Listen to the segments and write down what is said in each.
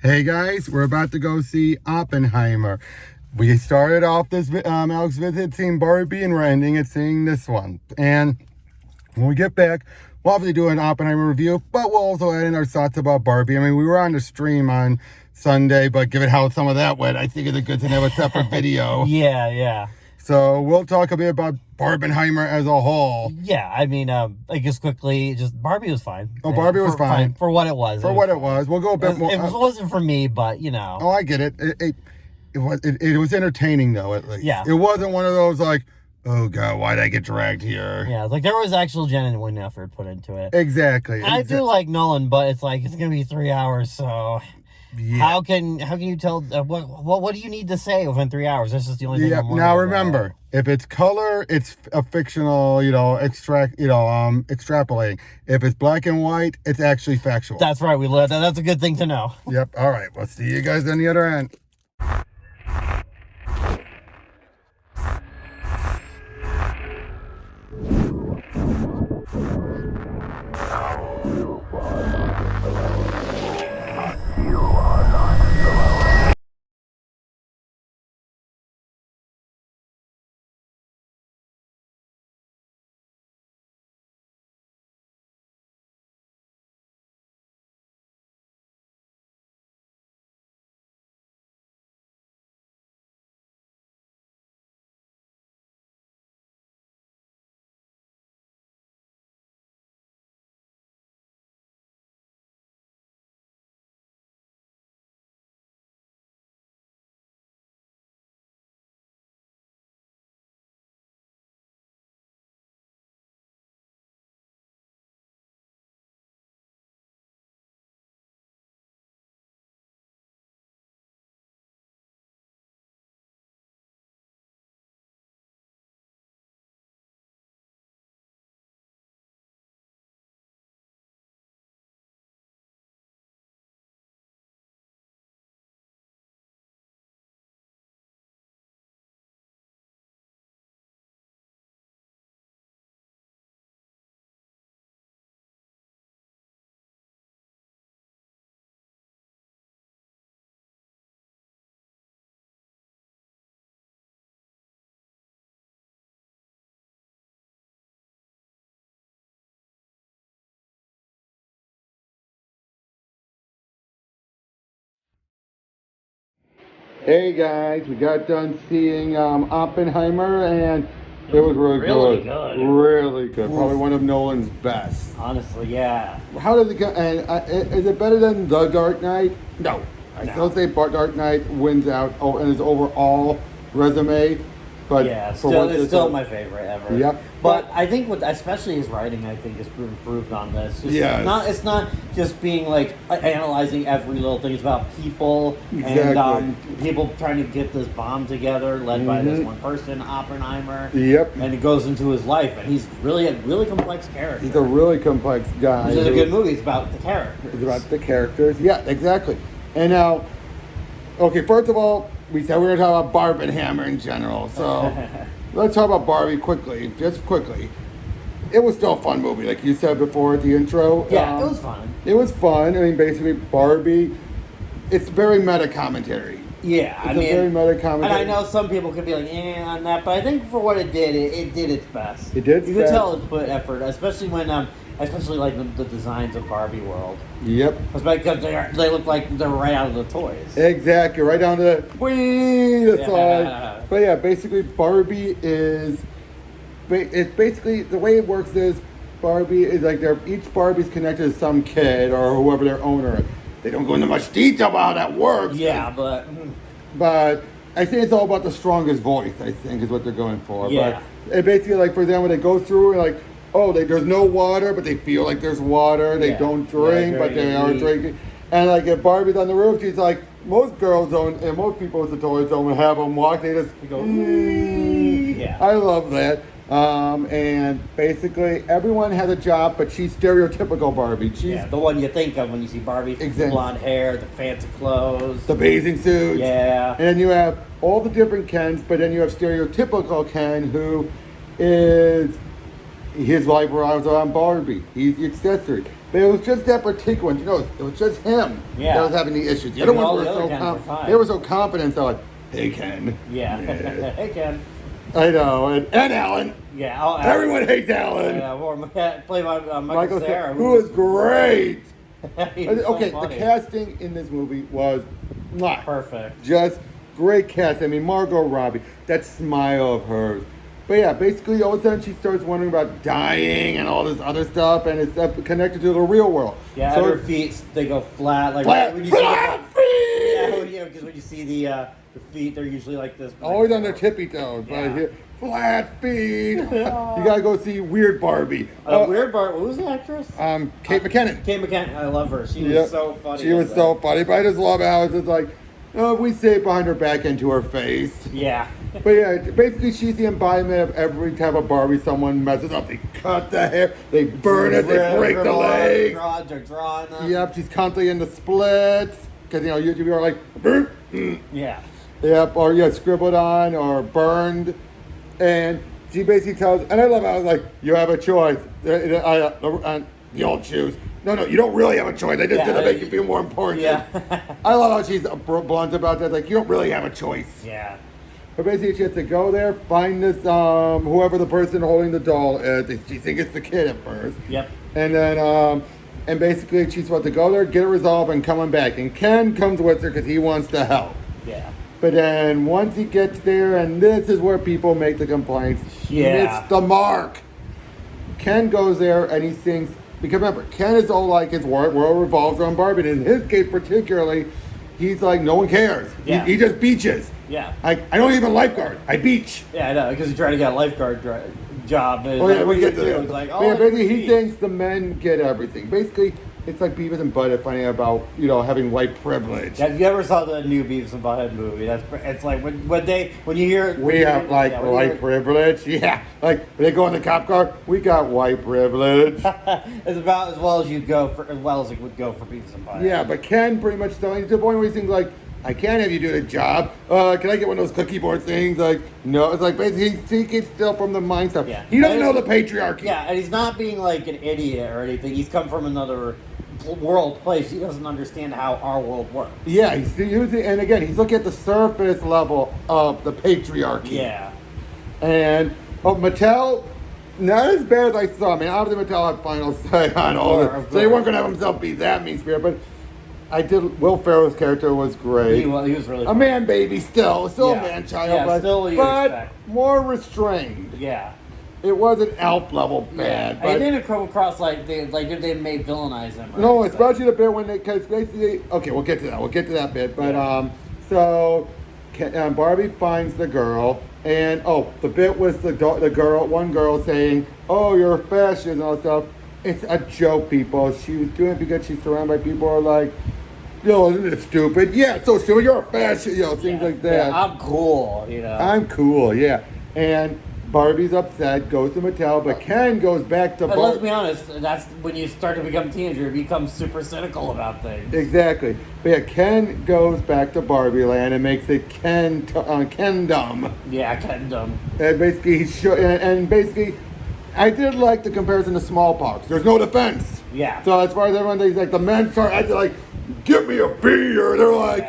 Hey guys, we're about to go see Oppenheimer. We started off this Alex visit seeing Barbie, and we're ending it seeing this one. And when we get back, we'll obviously do an Oppenheimer review, but we'll also add in our thoughts about Barbie. I mean, we were on the stream on Sunday, but given how some of that went, I think it's a good thing to have a separate video. Yeah. So we'll talk a bit about Barbenheimer as a whole. Yeah, I mean, I guess quickly, just Barbie was fine. Oh, Barbie was fine. For what it was. For what it was. We'll go a bit more. It wasn't for me, but, you know. Oh, I get it. It was entertaining, though, at least. Yeah. It wasn't one of those, like, oh, God, why'd I get dragged here? Yeah, like, there was actual genuine effort put into it. Exactly. I do like Nolan, but it's like, it's going to be 3 hours, so... Yeah. How can you tell what do you need to say within 3 hours? This is the only thing. Yeah. Now remember, if it's color, it's a fictional, extrapolating. If it's black and white, it's actually factual. That's right. That's a good thing to know. Yep. All right. We'll see you guys on the other end. Hey guys, we got done seeing Oppenheimer, and it was really good. Really good. Probably one of Nolan's best. Honestly, yeah. How did it go? And is it better than The Dark Knight? No. I still say Dark Knight wins out in his overall resume. But yeah, it's still my favorite ever. Yep. But I think especially his writing, I think, has improved on this. It's not just being like analyzing every little thing. It's about people and people trying to get this bomb together, led by this one person, Oppenheimer. Yep. And it goes into his life, and he's really a really complex character. He's a really complex guy. It's a good movie. It's about the characters. It's about the characters. Yeah, exactly. And now, okay, first of all, we said we were going to talk about Barbenheimer in general, so let's talk about Barbie just quickly. It was still a fun movie, like you said before at the intro. Yeah, it was fun. It was fun. I mean, basically, Barbie, it's very meta commentary. Yeah, it's very meta commentary. And I know some people could be like, on that, but I think for what it did its best. It did. You could tell it put effort, especially when especially like the designs of Barbie World. Yep. Because they look like they're right out of the toys. Exactly, right down to the whee. But yeah, basically Barbie is. It's basically the way it works is Barbie is like each Barbie's connected to some kid or whoever their owner is. They don't go into much detail about how that works. Yeah, but I think it's all about the strongest voice. I think is what they're going for. Yeah. But it basically like for them when they go through like. Oh, there's no water, but they feel like there's water. They don't drink, but they are drinking. And like if Barbie's on the roof, she's like, most girls don't, and most people with the toys don't have them walk. They just go, yeah. I love that. And basically everyone has a job, but she's stereotypical Barbie. She's the one you think of when you see Barbie. Exactly. Blonde hair, the fancy clothes. The bathing suits. Yeah. And then you have all the different Kens, but then you have stereotypical Ken who is his life was on Barbie. He's the accessory. But it was just that particular one. You know, it was just him that was having the issues. The other ones were they were so confident. They're like, hey, Ken. Yeah. Hey, Ken. I know. And Alan. Yeah. Oh, everyone hates Alan. Yeah, played by Michael Cera. Who was great. Okay, the casting in this movie was perfect. Just great cast. I mean, Margot Robbie, that smile of hers. But yeah, basically all of a sudden she starts wondering about dying and all this other stuff, and it's connected to the real world. Yeah, so her feet, they go flat. Like flat when you feet! Yeah, because when you see the feet, they're usually like this. Always on their tippy toes. Yeah. But here, flat feet. You gotta go see Weird Barbie. Weird Barbie. What was the actress? Kate McKinnon. Kate McKinnon. I love her. She was so funny. She was so funny. But I just love how it's just like, we say it behind her back into her face. Yeah. But yeah, basically she's the embodiment of every type of Barbie someone messes up. They cut the hair, they burn it, they break the legs. They're drawing them. Yep, she's constantly in the splits. Because, YouTube are like, yeah. Yep, or scribbled on or burned. And she basically tells, and I love how I was like, you have a choice. You don't choose. No, you don't really have a choice. They just gonna make you feel more important. Yeah. I love how she's blunt about that. Like, you don't really have a choice. Yeah. But basically, she has to go there, find this, whoever the person holding the doll is. She thinks it's the kid at first. Yep. And then, and basically, she's supposed to go there, get it resolved, and coming back. And Ken comes with her because he wants to help. Yeah. But then once he gets there, and this is where people make the complaints, he missed the mark. Ken goes there and he thinks, because remember, Ken is all like his world revolves around Barbie. And in his case particularly, he's like, no one cares. Yeah. He just beaches. Yeah. I don't even lifeguard. I beach. Yeah, I know, because he's trying to get a lifeguard job. Oh, yeah, we get to that. It's like, basically, he thinks the men get everything. Basically, it's like Beavis and Butthead finding out about, having white privilege. Have you ever saw the new Beavis and Butthead movie? It's like when you hear we have white privilege. Yeah, like when they go in the cop car, we got white privilege. It's about as well as it would go for Beavis and Butthead. Yeah, but Ken pretty much telling to the point where he thinks like, I can't have you do the job. Can I get one of those cookie board things? Like, no. It's like basically he gets still from the mindset. Yeah. He doesn't know the patriarchy. Yeah, and he's not being like an idiot or anything. He's come from another world place. He doesn't understand how our world works. Yeah, and again, he's looking at the surface level of the patriarchy. Yeah. And Mattel, not as bad as I thought. I mean, obviously Mattel had final say on all this. So they weren't going to have himself be that mean-spirited, but Will Ferrell's character was great. He was really a man baby still a man child, but more restrained. Yeah. It wasn't elf level bad. But it didn't come across like they may villainize him. No, especially the bit when because basically, okay, we'll get to that. We'll get to that bit. But so Barbie finds the girl, and the bit was one girl saying, "Oh, you're a fascist," and all that stuff. It's a joke, people. She was doing it because she's surrounded by people who are like, isn't it stupid? Yeah, it's so stupid. You're a fascist, things like that. Yeah, I'm cool, I'm cool, yeah. And Barbie's upset, goes to Mattel, but Ken goes back to Barbie. Let's be honest, that's when you start to become a teenager, you become super cynical about things. Exactly. But yeah, Ken goes back to Barbie Land and makes it Kendom. Yeah, Kendom. And basically, I did like the comparison to smallpox. There's no defense. Yeah. So as far as everyone thinks, like the men start acting like, give me a beer. They're like,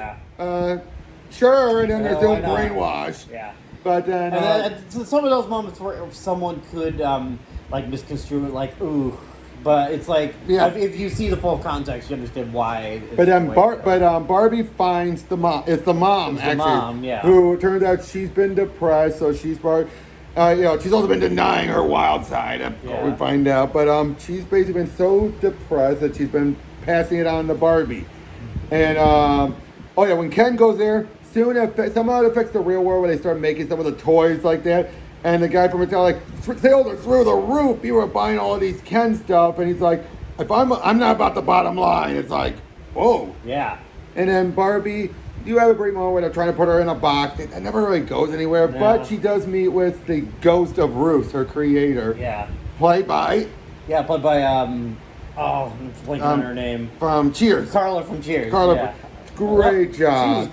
sure, and then they're still brainwashed. Yeah. But then some of those moments where someone could misconstrue it, like, ooh. But it's like, if you see the full context, you understand why. But then Barbie finds the mom. It's the mom, actually. Who turns out she's been depressed, so she's part. She's also been denying her wild side. We find out, but she's basically been so depressed that she's been passing it on to Barbie. And when Ken goes there, somehow it affects the real world where they start making some of the toys like that. And the guy from Mattel sales are through the roof. People are buying all of these Ken stuff, and he's like, "If I'm not about the bottom line." It's like, whoa. Yeah. And then Barbie. You have a great moment where they're trying to put her in a box. It never really goes anywhere, but she does meet with the ghost of Ruth, her creator. Yeah. Played by I'm blanking on her name. From Cheers. Carla from Cheers. Great job.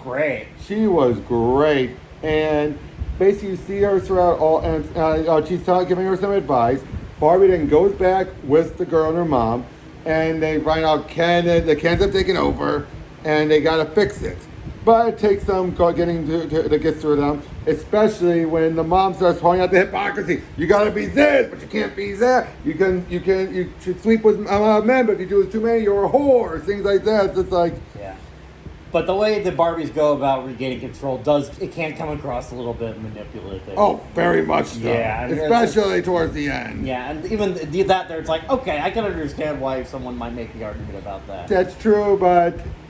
She was great. And basically you see her throughout all, and she's giving her some advice. Barbie then goes back with the girl and her mom, and they find out Ken ends up taking over, and they gotta fix it. But it takes them getting to get through them, especially when the mom starts pointing out the hypocrisy. You gotta be this, but you can't be that. You should sleep with men, but if you do it too many, you're a whore. Things like that. It's just like, yeah. But the way the Barbies go about regaining control can come across a little bit manipulative. oh, very much so. Yeah, Especially towards the end. Yeah, and even that there, it's like, okay, I can understand why someone might make the argument about that. That's true,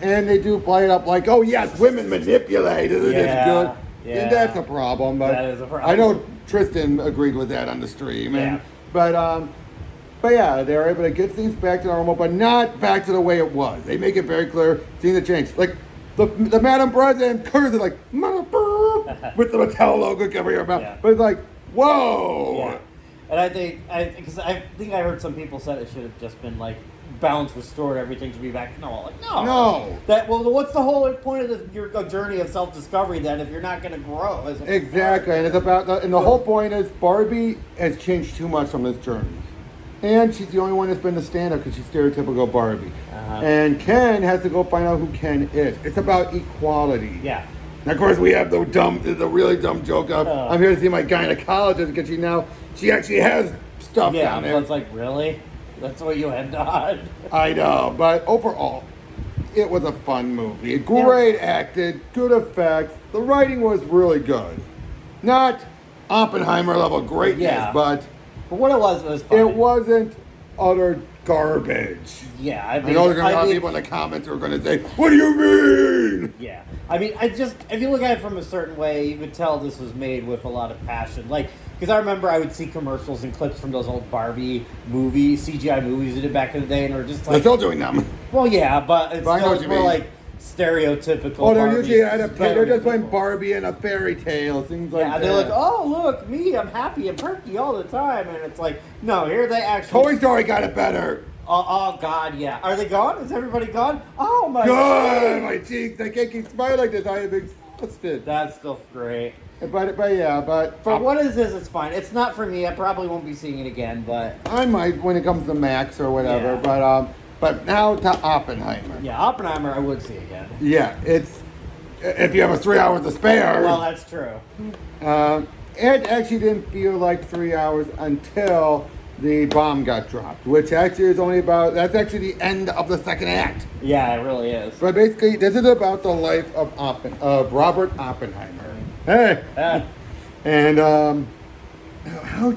and they do play it up like, oh yes, women manipulate. Isn't it good? Yeah. And that's a problem. But that is a problem. I know Tristan agreed with that on the stream. Yeah. But yeah, they're able to get things back to normal, but not back to the way it was. They make it very clear, seeing the change. Like, the Madam President curves it like, with the Mattel logo covering her mouth. Yeah. But it's like, whoa. Yeah. And I think I heard some people said it should have just been like balance restored, everything should be back. No. What's the whole point of your journey of self-discovery then if you're not going to grow? Exactly, and it's about, and the whole point is Barbie has changed too much from this journey. And she's the only one that's been the stand-up because she's stereotypical Barbie. And Ken has to go find out who Ken is. It's about equality. Yeah. And of course, we have the really dumb joke of, I'm here to see my gynecologist because she actually has stuff down there. Yeah, it's like, really? That's what you end on? I know, but overall, it was a fun movie. Great acted, good effects. The writing was really good. Not Oppenheimer level greatness, but what it was fun. It wasn't utter garbage. Yeah, I know there's going to be people in the comments who are going to say, what do you mean? Yeah. I mean, if you look at it from a certain way, you could tell this was made with a lot of passion. Like, because I remember I would see commercials and clips from those old Barbie CGI movies they did back in the day, and they're just like... They're still doing them. Well, yeah, but it's still more like stereotypical. Oh, they're usually they're just playing Barbie in a fairy tale, things like that. Yeah, they're like, oh, look, me, I'm happy and perky all the time. And it's like, no, here they actually... Toy Story got it better. Oh, God, yeah. Are they gone? Is everybody gone? Oh, my God. My cheeks. I can't keep smiling like this. I am exhausted. That's still great. But what is this? It's fine. It's not for me. I probably won't be seeing it again, but... I might when it comes to Max or whatever, but now to Oppenheimer. Yeah, Oppenheimer I would see again. Yeah, it's... If you have 3 hours to spare... Well, that's true. It actually didn't feel like 3 hours until the bomb got dropped, which actually is only about... That's actually the end of the second act. Yeah, it really is. But basically, this is about the life of Robert Oppenheimer. Hey! And how...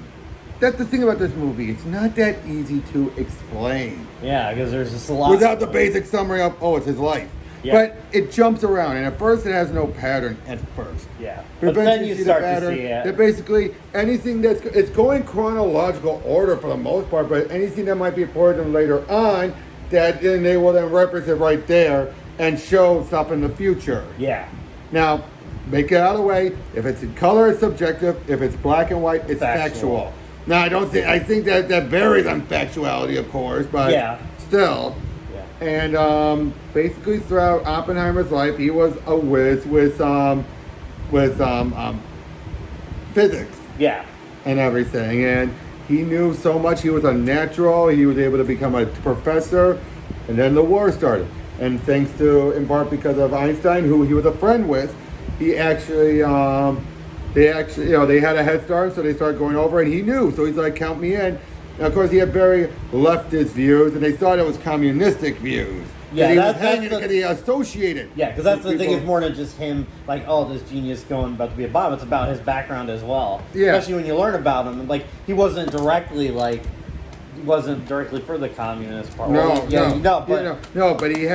That's the thing about this movie. It's not that easy to explain. Yeah, because there's just a lot... Without the basic summary of, it's his life. Yeah. But it jumps around, and at first it has no pattern at first. Yeah. But then you start to see it. That basically anything it's going chronological order for the most part, but anything that might be important later on, that then they will then represent right there and show stuff in the future. Yeah. Now, make it out of the way. If it's in color, it's subjective. If it's black and white, it's factual. Now, I think that varies on factuality, of course, but still. And basically, throughout Oppenheimer's life, he was a whiz with physics. Yeah. And everything. And he knew so much. He was a natural. He was able to become a professor. And then the war started. And thanks to, in part because of Einstein, who he was a friend with, he actually, they had a head start, so they started going over, and he knew. So he's like, count me in. Now, of course, he had very leftist views, and they thought it was communistic views. Yeah, because he associated. Yeah, because that's the thing. It's more than just him, like, oh, this genius about to be a bomb. It's about his background as well. Yeah. Especially when you learn about him. Like, he wasn't directly for the communist part. But he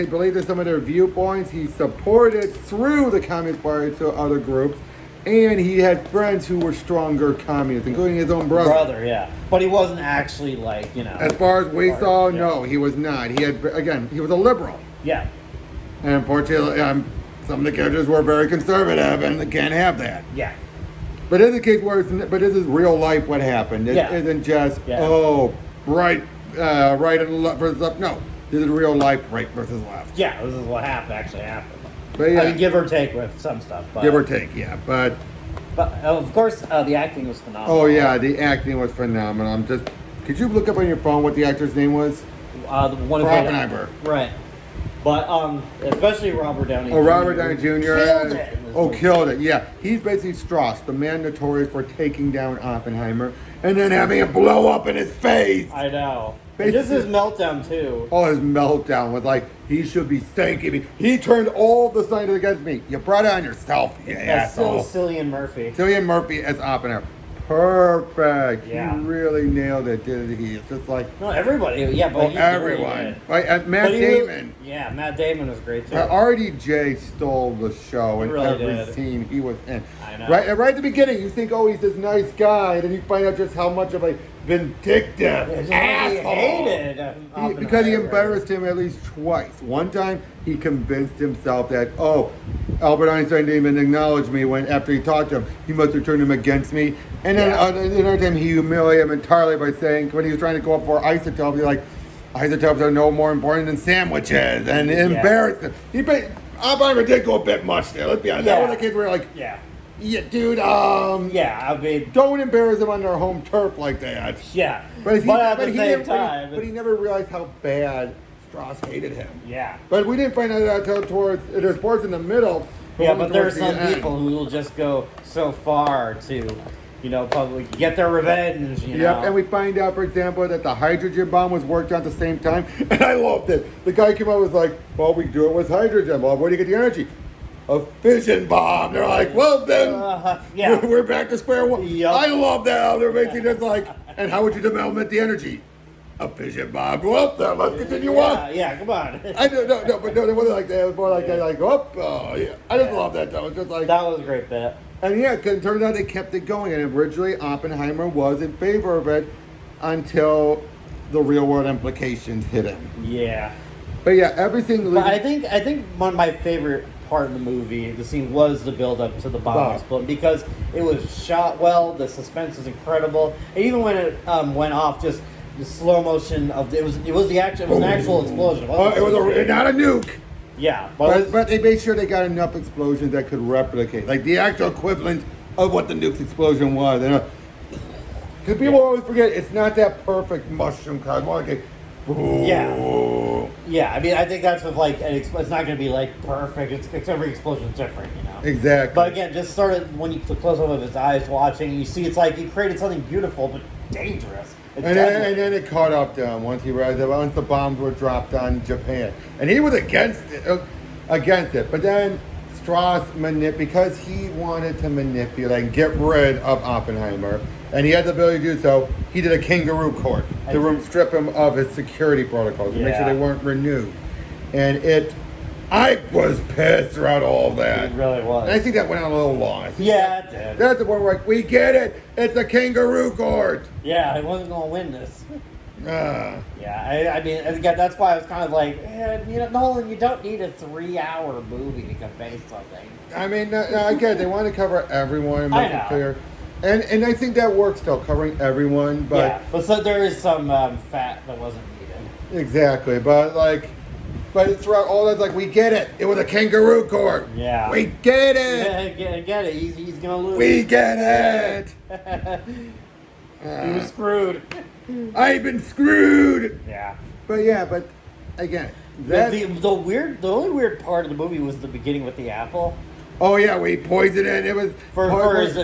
believed in some of their viewpoints. He supported through the Communist Party to other groups. And he had friends who were stronger communists, including his own brother. Yeah. But he wasn't actually As far as we saw, no, he was not. He was a liberal. Yeah. And unfortunately, some of the characters were very conservative, and they can't have that. Yeah. But in the case but this is real life what happened. It isn't just, right and left versus left. No, this is real life, right versus left. Yeah, this is what actually happened. But I mean, give or take with some stuff. But. Give or take, yeah. But But of course, the acting was phenomenal. Oh yeah, the acting was phenomenal. Could you look up on your phone what the actor's name was? The one Oppenheimer. Right. But especially Robert Downey. Oh, Robert Downey Jr. Killed it. Killed it. Yeah, he's basically Strauss, the man notorious for taking down Oppenheimer and then having it blow up in his face. I know. And just his meltdown too. Oh, his meltdown was like, he should be thanking me. He turned all the signs against me. You brought it on yourself, you asshole. Cillian Murphy. Cillian Murphy as Oppenheimer. Perfect. Yeah. He really nailed it, didn't he? It's just like... No, everybody. Yeah, but everyone. Right, Matt Damon. Yeah, Matt Damon was great too. RDJ stole the show in really every scene he was in. I know. Right at the beginning, you think, oh, he's this nice guy, and then you find out just how much of a vindictive asshole. He hated Because he embarrassed him at least twice. One time, he convinced himself that, oh, Albert Einstein didn't even acknowledge me when after he talked to him. He must have turned him against me. And then another time, he humiliated him entirely by saying, when he was trying to go up for isotopes, he's like, isotopes are no more important than sandwiches, and embarrassed him. Oppenheimer did go a bit much there. Let's be honest. That was the kids were like, yeah, dude. I mean, don't embarrass him on their home turf like that. Yeah, but at the same time, he never realized how bad Strauss hated him. Yeah, but we didn't find out until there's parts in the middle. Yeah, but there are some people who will just go so far to, probably get their revenge. You know? And we find out, for example, that the hydrogen bomb was worked on at the same time, and I loved it. The guy came out and was like, "Well, we do it with hydrogen bomb. Where do you get the energy?" A fission bomb. They're like, well then, we're back to square one. Yep. I love that. They're basically just like, and how would you develop the energy? A fission bomb. Well, then let's continue on. Yeah, come on. I don't know, but no, it wasn't like that. It was more like that, like, yeah. I just love that though. It's just like that was a great bit. And it turned out they kept it going. And originally, Oppenheimer was in favor of it until the real world implications hit him. Yeah. But yeah, everything. But I think one of my favorite part of the movie, the scene, was the build up to the bomb explosion because it was shot well. The suspense was incredible. And even when it went off, just the slow motion of it was an actual explosion. It was not a nuke. Yeah, but they made sure they got enough explosions that could replicate, like the actual equivalent of what the nuke's explosion was. Because people always forget, it's not that perfect mushroom cloud. More like yeah. I mean, I think that's with it's not going to be like perfect. It's every explosion's different, Exactly. But again, just started when you close up of his eyes watching, you see it's like he created something beautiful but dangerous. And then it caught up to him once the bombs were dropped on Japan, and he was against it. But then Strauss because he wanted to manipulate and get rid of Oppenheimer, and he had the ability to do so. He did a kangaroo court to strip him of his security protocols and make sure they weren't renewed. And I was pissed throughout all that. It really was. And I think that went on a little long. It did. That's the one where we get it. It's a kangaroo court. Yeah, I wasn't going to win this. Yeah, I mean, again, that's why I was kind of like, Nolan, you don't need a 3-hour movie to convey something. I mean, again, they want to cover everyone and make it clear. And I think that works still, covering everyone. But so there is some fat that wasn't needed. Exactly, but throughout all that, we get it. It was a kangaroo court. Yeah. We get it. Yeah, get it. He's going to lose. We get it. He was screwed. I've been screwed. Yeah. But again, the only weird part of the movie was the beginning with the apple. Oh yeah, we poisoned it. It was for his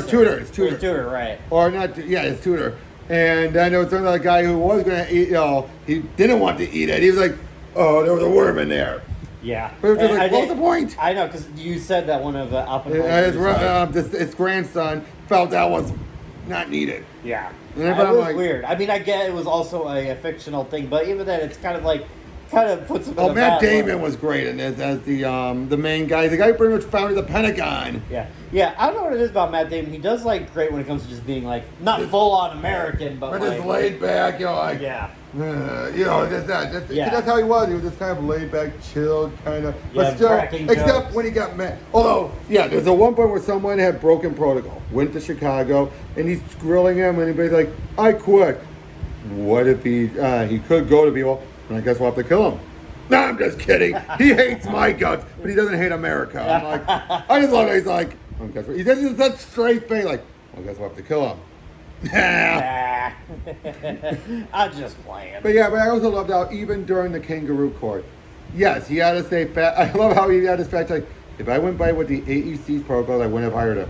tutor. His tutor, right? Or not? Yeah, his tutor. And then there was another guy who was going to eat. He didn't want to eat it. He was like, "Oh, there was a worm in there." Yeah. But it was like, what's the point? I know, because you said that one of Oppenheimer's his grandson felt that was not needed. Yeah. It was weird. I mean, I get it was also a fictional thing, but even then, it's kind of puts him. Matt Damon was great in this as the main guy. The guy who pretty much founded the Pentagon. Yeah. I don't know what it is about Matt Damon. He does great when it comes to just being not full on American, but just laid back. That's how he was. He was just kind of laid back, chilled, kind of. But still, except when he got mad. Although, there's a one point where someone had broken protocol, went to Chicago, and he's grilling him, and he's like, "I quit." What if he could go to people? And I guess we'll have to kill him. No, I'm just kidding. He hates my guts, but he doesn't hate America. I'm like, I just love it. He's like, Well, guess what? He does it with such straight face, like, well, guess we'll have to kill him. Nah. I'm just playing. But I also loved how even during the kangaroo court, yes, he had to say I love how he had to say, like, if I went by with the AEC's protocol, I wouldn't have hired him.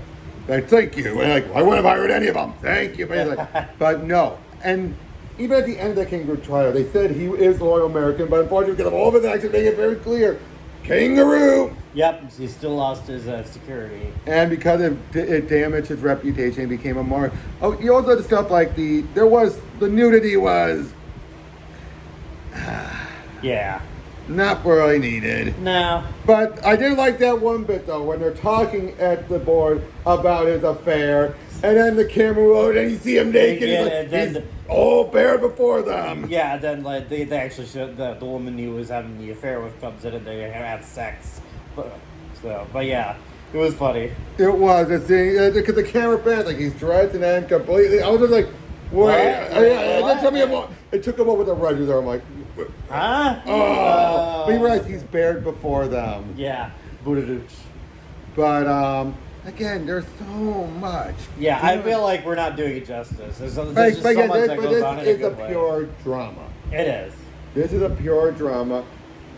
Like, thank you. And like, I wouldn't have hired any of them. Thank you. But he's like, but no. And even at the end of the kangaroo trial, they said he is loyal American, but unfortunately, because of all of his actions, make it very clear, kangaroo. Yep, he still lost his security. And because it damaged his reputation, he became a martyr. Oh, you also had stuff like the nudity was Yeah. not really needed. No. But I did like that one bit though, when they're talking at the board about his affair, and then the camera rolled and you see him naked. He's all bare before them. Yeah, then like they actually showed the woman he was having the affair with comes in and they have sex. But yeah, it was funny. It was a thing because the camera bent like he's dressed and then completely. I was just like, wait. It took him over the register there. I'm like, huh? Oh. But you realize he's bared before them. Yeah, Buddha. But again, there's so much. Yeah, I feel like we're not doing it justice. There's just so much that goes on in a good way. This is a pure drama. It is. This is a pure drama.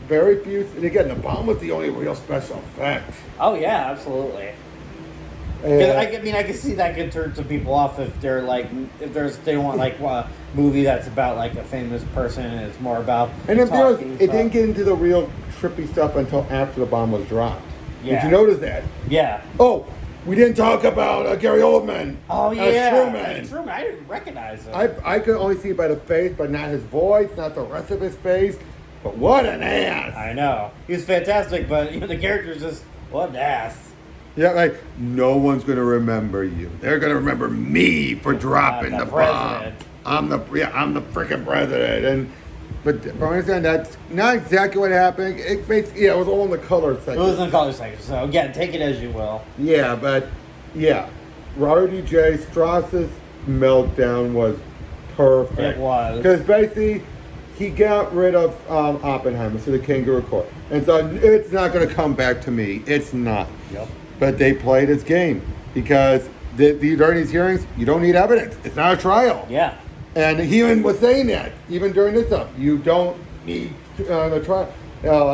Very few, and again, the bomb was the only real special effect. Oh yeah, absolutely. I mean, I can see that could turn some people off if they're like, they want like a movie that's about like a famous person and it's more about. And if it didn't get into the real trippy stuff until after the bomb was dropped. Yeah. Did you notice that? Yeah. Oh, we didn't talk about Gary Oldman. Oh yeah. Truman. I didn't recognize him. I could only see by the face, but not his voice, not the rest of his face. But what an ass! I know. He was fantastic, but the character's just, what an ass. Yeah, like, no one's going to remember you. They're going to remember me for dropping the bomb. I'm the freaking president. But I understand that's not exactly what happened. It was all in the color section. It was in the color section, so again, take it as you will. Yeah, but Robert D.J. Strauss's meltdown was perfect. It was. Because basically, he got rid of Oppenheimer, so the kangaroo court. And so it's not going to come back to me. It's not. Yep. But they played his game because during these hearings, you don't need evidence. It's not a trial. Yeah. And he even was saying that, even during this stuff. You don't need the trial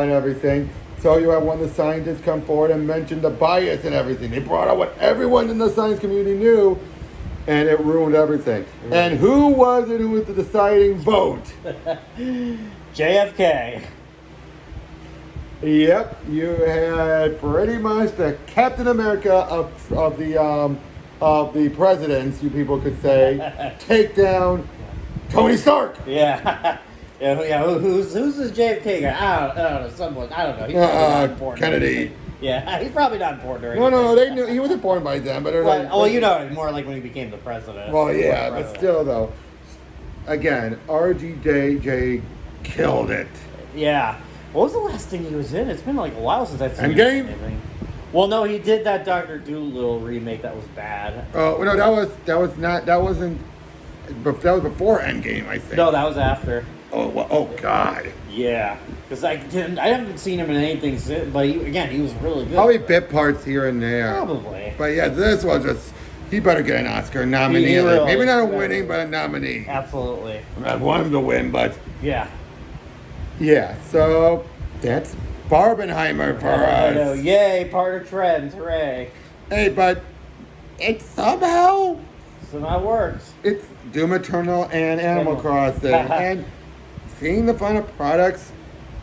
and everything. So you have one of the scientists come forward and mention the bias and everything. They brought out what everyone in the science community knew, and it ruined everything. And who was it who was the deciding vote? JFK. Yep, you had pretty much the Captain America of the presidents, you people could say, take down Tony Stark. Yeah. Who's this JFK guy? I don't know. Someone. I don't know. He's probably not important. Kennedy. Yeah, he's probably not important or anything. No, they knew he was important by then, but more like when he became the president. Well, yeah, but still though, again, RDJ killed it. Yeah. What was the last thing he was in? It's been like a while since I've seen anything. Well, no, he did that Dr. Dolittle remake that was bad. Oh no, that was before Endgame, I think. No, that was after. Oh God. Yeah, because I haven't seen him in anything since. But he was really good. Probably bit parts here and there. Probably. But yeah, this was just. He better get an Oscar nominee. Maybe not a winning, but a nominee. Absolutely. I want him to win, but yeah. Yeah. So that's Barbenheimer for us. I know. Yay! Part of trends. Hooray! Hey, but it somehow works. It's Doom Eternal and Animal Crossing, and seeing the final products.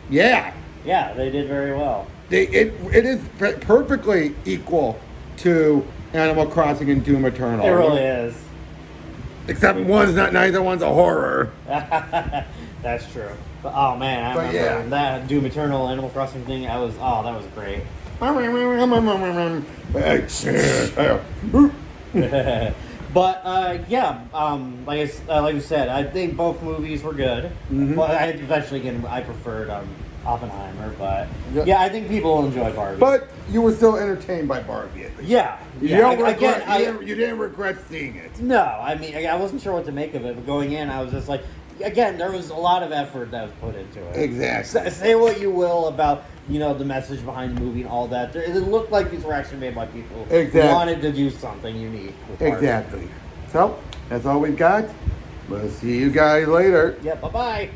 Yeah. Yeah, they did very well. It is perfectly equal to Animal Crossing and Doom Eternal. It really is. Except neither one's a horror. That's true. But, oh man, I remember that Doom Eternal Animal Crossing thing. That was great. But like you said, I think both movies were good. Mm-hmm. But I preferred Oppenheimer. But I think people will enjoy Barbie. But you were still entertained by Barbie. Yeah. You didn't regret seeing it. No, I mean, I wasn't sure what to make of it, but going in, I was just like, again, there was a lot of effort that was put into it. Exactly. Say what you will about, you know, the message behind the movie and all that. It looked like these were actually made by people who wanted to do something unique. Exactly. So, that's all we've got. We'll see you guys later. Yeah, bye-bye.